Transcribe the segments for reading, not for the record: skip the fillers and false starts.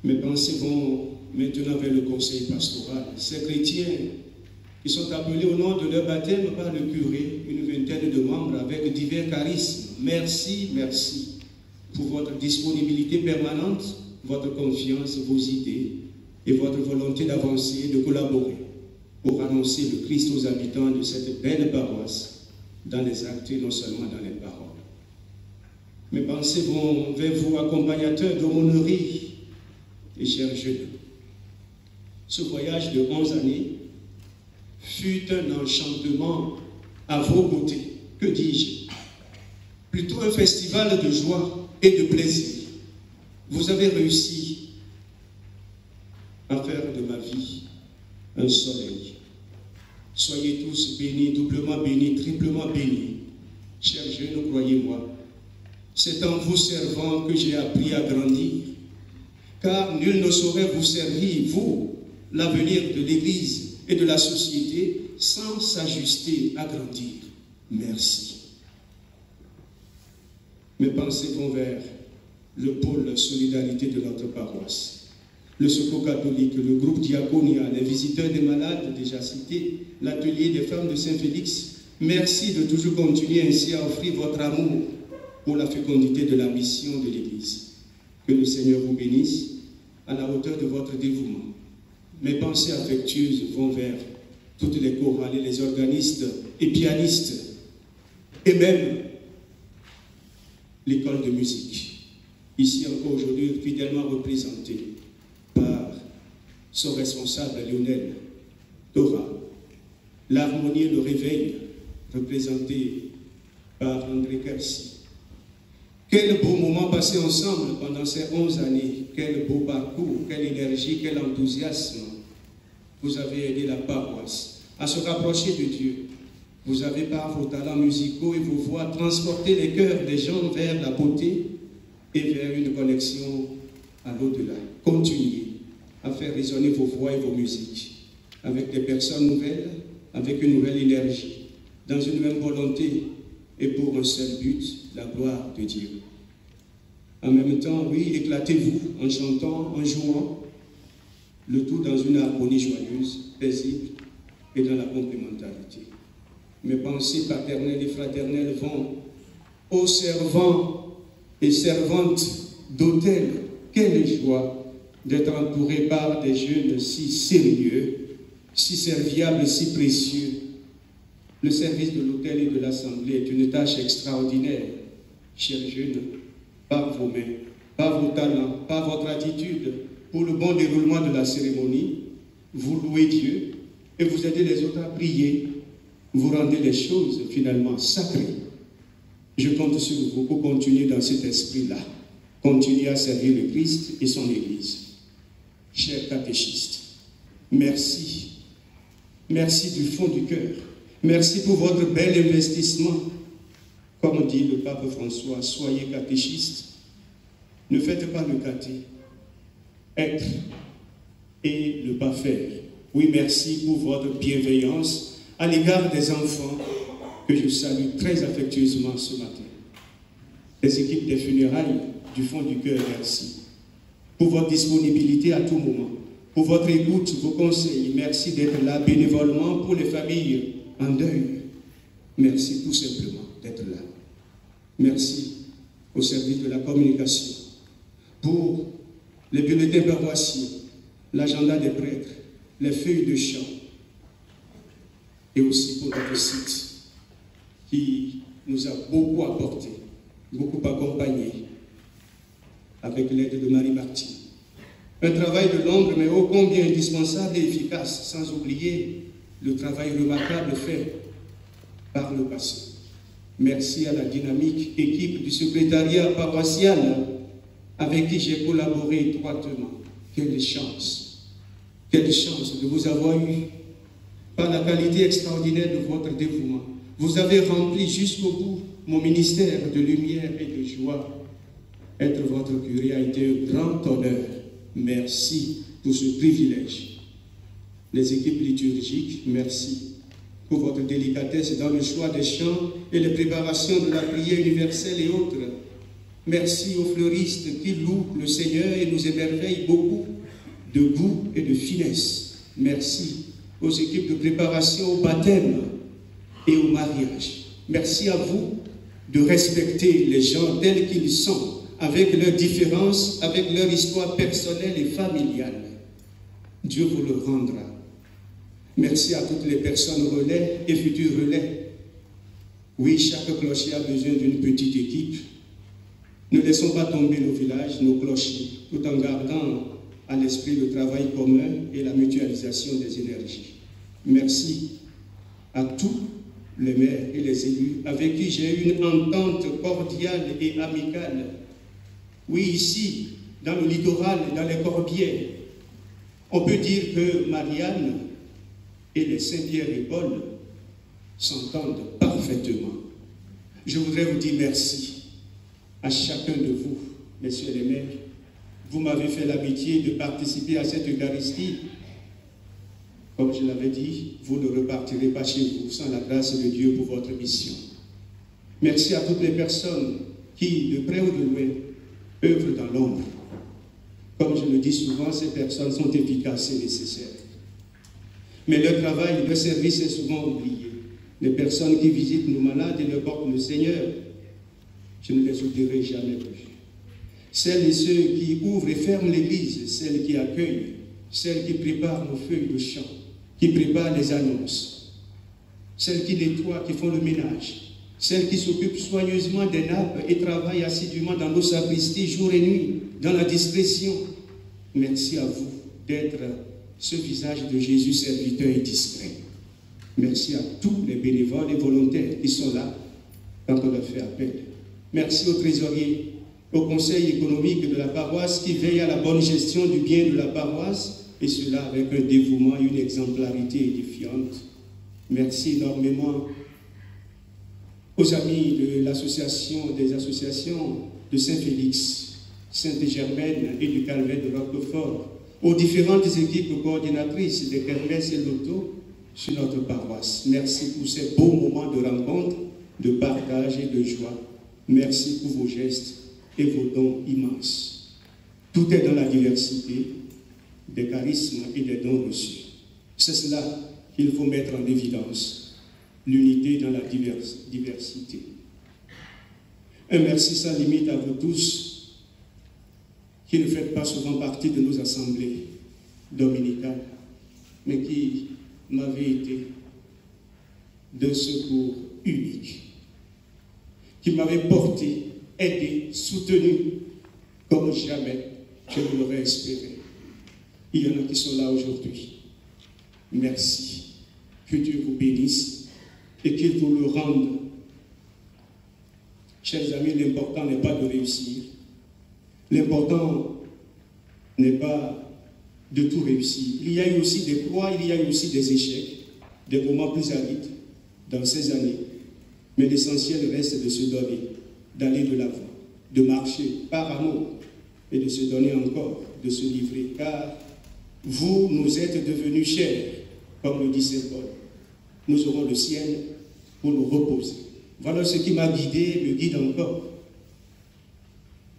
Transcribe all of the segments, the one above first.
Mes pensées vont maintenant vers le conseil pastoral. Ces chrétiens qui sont appelés au nom de leur baptême par le curé, une vingtaine de membres avec divers charismes. Merci, merci pour votre disponibilité permanente, votre confiance, vos idées et votre volonté d'avancer et de collaborer pour annoncer le Christ aux habitants de cette belle paroisse dans les actes et non seulement dans les paroles. Mes pensées vont vers vous, accompagnateurs d'aumônerie et chers jeunes. Ce voyage de 11 années fut un enchantement à vos côtés. Que dis-je? Plutôt un festival de joie et de plaisir. Vous avez réussi à faire de ma vie un soleil. Soyez tous bénis, doublement bénis, triplement bénis. Chers jeunes, croyez-moi, c'est en vous servant que j'ai appris à grandir. Car nul ne saurait vous servir, vous, l'avenir de l'Église et de la société, sans s'ajuster à grandir. Merci. Mes pensées vont vers le pôle solidarité de notre paroisse, le secours catholique, le groupe diaconia, les visiteurs des malades déjà cités, l'atelier des femmes de Saint-Félix. Merci de toujours continuer ainsi à offrir votre amour pour la fécondité de la mission de l'Église. Que le Seigneur vous bénisse à la hauteur de votre dévouement. Mes pensées affectueuses vont vers toutes les chorales et les organistes et pianistes, et même l'école de musique, ici encore aujourd'hui fidèlement représentée par son responsable Lionel Dora, l'harmonie et le réveil représenté par André Kersi. Quel beau moment passé ensemble pendant ces 11 années, quel beau parcours, quelle énergie, quel enthousiasme. Vous avez aidé la paroisse à se rapprocher de Dieu. Vous avez par vos talents musicaux et vos voix transporté les cœurs des gens vers la beauté et vers une connexion à l'au-delà. Continuez à faire résonner vos voix et vos musiques avec des personnes nouvelles, avec une nouvelle énergie, dans une même volonté et pour un seul but, la gloire de Dieu. En même temps, oui, éclatez-vous en chantant, en jouant, le tout dans une harmonie joyeuse, paisible et dans la complémentarité. Mes pensées paternelles et fraternelles vont aux servants et servantes d'hôtel. Quelle joie d'être entouré par des jeunes si sérieux, si serviables, si précieux. Le service de l'hôtel et de l'assemblée est une tâche extraordinaire, chers jeunes, par vos mains, par vos talents, par votre attitude, pour le bon déroulement de la cérémonie. Vous louez Dieu et vous aidez les autres à prier. Vous rendez les choses finalement sacrées. Je compte sur vous pour continuer dans cet esprit-là. Continuez à servir le Christ et son Église. Chers catéchistes, merci. Merci du fond du cœur. Merci pour votre bel investissement. Comme dit le pape François, soyez catéchistes. Ne faites pas le caté. Être et ne pas faire. Oui, merci pour votre bienveillance à l'égard des enfants que je salue très affectueusement ce matin. Les équipes des funérailles, du fond du cœur, merci. Pour votre disponibilité à tout moment, pour votre écoute, vos conseils, merci d'être là bénévolement pour les familles en deuil. Merci tout simplement d'être là. Merci au service de la communication, pour les bulletins paroissiens, l'agenda des prêtres, les feuilles de chant, et aussi pour notre site qui nous a beaucoup apporté, beaucoup accompagné avec l'aide de Marie-Martine. Un travail de l'ombre, mais ô combien indispensable et efficace, sans oublier le travail remarquable fait par le passé. Merci à la dynamique équipe du secrétariat paroissial avec qui j'ai collaboré étroitement. Quelle chance de vous avoir eu par la qualité extraordinaire de votre dévouement. Vous avez rempli jusqu'au bout mon ministère de lumière et de joie. Être votre curé a été un grand honneur. Merci pour ce privilège. Les équipes liturgiques, merci pour votre délicatesse dans le choix des chants et les préparations de la prière universelle et autres. Merci aux fleuristes qui louent le Seigneur et nous émerveillent beaucoup de goût et de finesse. Merci aux équipes de préparation au baptême et au mariage. Merci à vous de respecter les gens tels qu'ils sont, avec leurs différences, avec leur histoire personnelle et familiale. Dieu vous le rendra. Merci à toutes les personnes relais et futurs relais. Oui, chaque clocher a besoin d'une petite équipe. Ne laissons pas tomber nos villages, nos clochers, tout en gardant à l'esprit le travail commun et la mutualisation des énergies. Merci à tous les maires et les élus avec qui j'ai eu une entente cordiale et amicale. Oui, ici, dans le littoral, dans les Corbières, on peut dire que Marianne et les Saint-Pierre et Paul s'entendent parfaitement. Je voudrais vous dire merci à chacun de vous, messieurs les maires. Vous m'avez fait l'amitié de participer à cette Eucharistie. Comme je l'avais dit, vous ne repartirez pas chez vous sans la grâce de Dieu pour votre mission. Merci à toutes les personnes qui, de près ou de loin, œuvrent dans l'ombre. Comme je le dis souvent, ces personnes sont efficaces et nécessaires. Mais leur travail, leur service est souvent oublié. Les personnes qui visitent nos malades et leur portent le Seigneur, je ne les oublierai jamais plus. Celles et ceux qui ouvrent et ferment l'église, celles qui accueillent, celles qui préparent nos feuilles de chant, qui préparent les annonces, celles qui nettoient, qui font le ménage, celles qui s'occupent soigneusement des nappes et travaillent assidûment dans nos sacristies jour et nuit, dans la discrétion. Merci à vous d'être ce visage de Jésus serviteur et discret. Merci à tous les bénévoles et volontaires qui sont là quand on leur fait appel. Merci aux trésoriers, au conseil économique de la paroisse qui veille à la bonne gestion du bien de la paroisse, et cela avec un dévouement et une exemplarité édifiante. Merci énormément aux amis de l'association des associations de Saint-Félix, Sainte-Germaine et du Calvaire de Roquefort, aux différentes équipes coordinatrices des kermesses et loto sur notre paroisse. Merci pour ces beaux moments de rencontre, de partage et de joie. Merci pour vos gestes et vos dons immenses. Tout est dans la diversité des charismes et des dons reçus. C'est cela qu'il faut mettre en évidence, l'unité dans la diversité. Un merci sans limite à vous tous qui ne faites pas souvent partie de nos assemblées dominicales, mais qui m'avez été d'un secours unique, qui m'avez porté, aidé, soutenu comme jamais je ne l'aurais espéré. Il y en a qui sont là aujourd'hui. Merci. Que Dieu vous bénisse et qu'il vous le rende. Chers amis, l'important n'est pas de réussir. L'important n'est pas de tout réussir. Il y a eu aussi des croix, il y a eu aussi des échecs, des moments plus arides dans ces années. Mais l'essentiel reste de se donner, d'aller de l'avant, de marcher par amour et de se donner encore, de se livrer. Car vous nous êtes devenus chers, comme le dit Saint Paul. Nous aurons le ciel pour nous reposer. Voilà ce qui m'a guidé et me guide encore.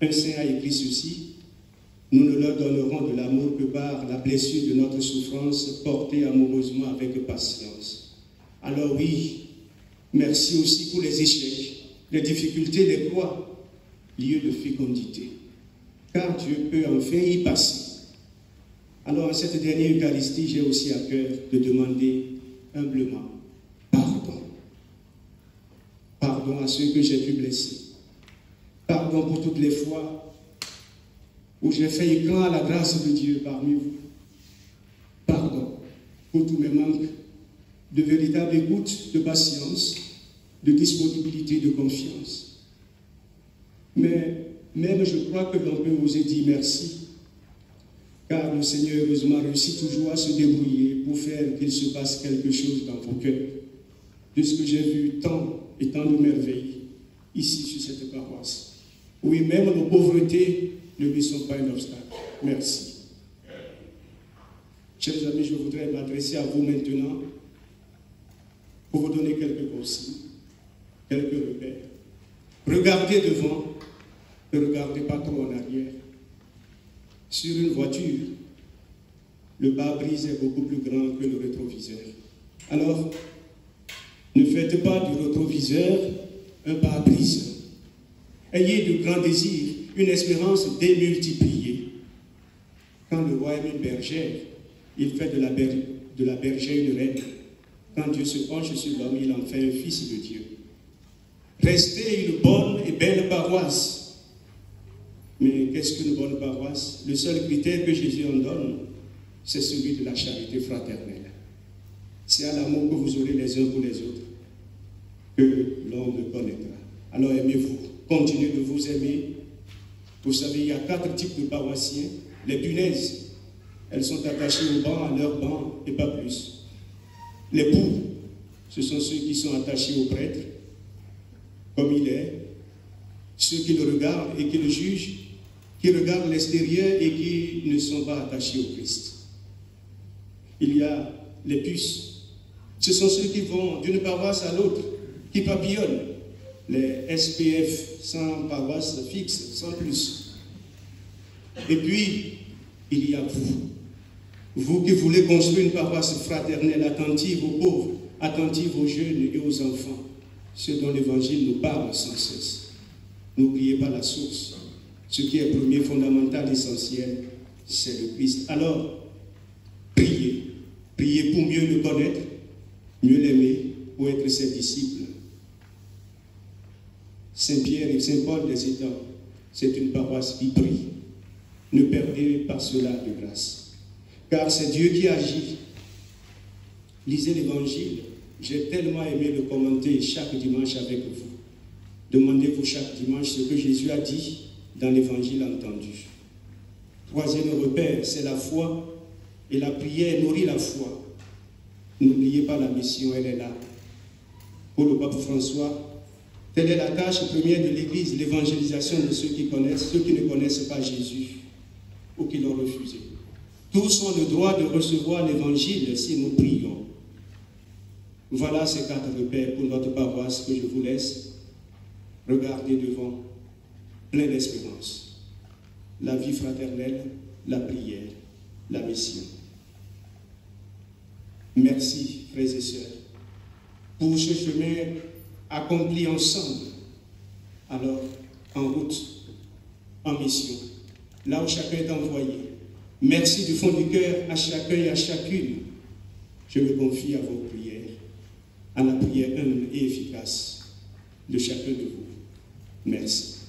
Un saint a écrit ceci: nous ne leur donnerons de l'amour que par la blessure de notre souffrance portée amoureusement avec patience. Alors oui, merci aussi pour les échecs, les difficultés, les croix, lieu de fécondité. Car Dieu peut enfin y passer. Alors à cette dernière Eucharistie, j'ai aussi à cœur de demander humblement pardon. Pardon à ceux que j'ai pu blesser. Pardon pour toutes les fois où j'ai fait écran à la grâce de Dieu parmi vous. Pardon pour tous mes manques de véritable écoute, de patience, de disponibilité, de confiance. Mais même je crois que l'on peut oser dire merci, car le Seigneur heureusement réussit toujours à se débrouiller pour faire qu'il se passe quelque chose dans vos cœurs. De ce que j'ai vu tant et tant de merveilles ici sur cette paroisse. Oui, même nos pauvretés ne lui sont pas un obstacle. Merci. Chers amis, je voudrais m'adresser à vous maintenant pour vous donner quelques consignes, quelques repères. Regardez devant Ne regardez pas trop en arrière. Sur une voiture, le pare-brise est beaucoup plus grand que le rétroviseur. Alors, ne faites pas du rétroviseur un pare-brise. Ayez de grands désirs, une espérance démultipliée. Quand le roi aime une bergère, il fait de la bergère une reine. Quand Dieu se penche sur l'homme, il en fait un fils de Dieu. Restez une bonne et belle paroisse. Mais qu'est-ce qu'une bonne paroisse? Le seul critère que Jésus en donne, c'est celui de la charité fraternelle. C'est à l'amour que vous aurez les uns pour les autres que l'on me connaîtra. Alors aimez-vous, continuez de vous aimer. Vous savez, il y a 4 types de paroissiens. Les punaises, elles sont attachées au banc, à leur banc, et pas plus. Les poux, ce sont ceux qui sont attachés au prêtre, comme il est. Ceux qui le regardent et qui le jugent, qui regardent l'extérieur et qui ne sont pas attachés au Christ. Il y a les puces. Ce sont ceux qui vont d'une paroisse à l'autre, qui papillonnent. Les SPF, sans paroisse fixe, sans plus. Et puis, il y a vous. Vous qui voulez construire une paroisse fraternelle, attentive aux pauvres, attentive aux jeunes et aux enfants, ceux dont l'Évangile nous parle sans cesse. N'oubliez pas la source. Ce qui est premier, fondamental, essentiel, c'est le Christ. Alors, priez. Priez pour mieux le connaître, mieux l'aimer, pour être ses disciples. Saint-Pierre et Saint-Paul des États, c'est une paroisse qui prie. Ne perdez pas cela de grâce. Car c'est Dieu qui agit. Lisez l'Évangile. J'ai tellement aimé le commenter chaque dimanche avec vous. Demandez-vous chaque dimanche ce que Jésus a dit dans l'Évangile entendu. Troisième repère, c'est la foi. Et la prière nourrit la foi. N'oubliez pas la mission, elle est là. Pour le pape François, telle est la tâche première de l'Église, l'évangélisation de ceux qui connaissent, ceux qui ne connaissent pas Jésus ou qui l'ont refusé. Tous ont le droit de recevoir l'Évangile si nous prions. Voilà ces 4 repères pour notre paroisse que je vous laisse. Regardez devant, plein d'espérance. La vie fraternelle, la prière, la mission. Merci, frères et sœurs, pour ce chemin accompli ensemble. Alors, en route, en mission, là où chacun est envoyé. Merci du fond du cœur à chacun et à chacune. Je me confie à vos prières, à la prière humble et efficace de chacun de vous. Merci.